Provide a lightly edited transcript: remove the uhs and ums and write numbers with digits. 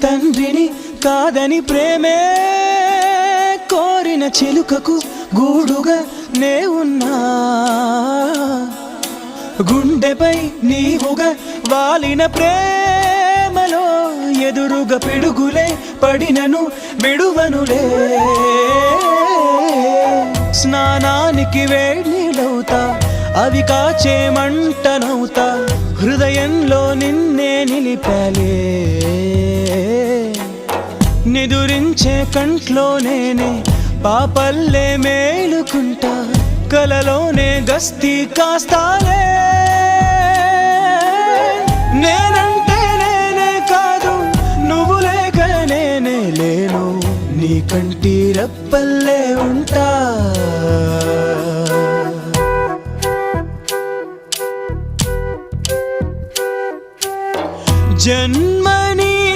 తండ్రిని కాదని ప్రేమే కోరిన చిలుకకు గూడుగా నే ఉన్నా, గుండెపై నీవుగా వాలిన ప్రేమలో ఎదురుగా పిడుగులే పడినను విడువనులే. స్నానానికి వేడినీళ్ళవుతా, అవి కాచే మంటనవుతా, హృదయంలో నిన్నే నిలిపాలే. నిదురించే కంట్లో నేనే పాపల్లే మేలుకుంటా, కలలోనే గస్తీ కాస్తాలే. నేనంటే నేనే కాదు, నువ్వు లేక నేనే లేను, నీ కంటి రెప్పల్లే ఉంటా.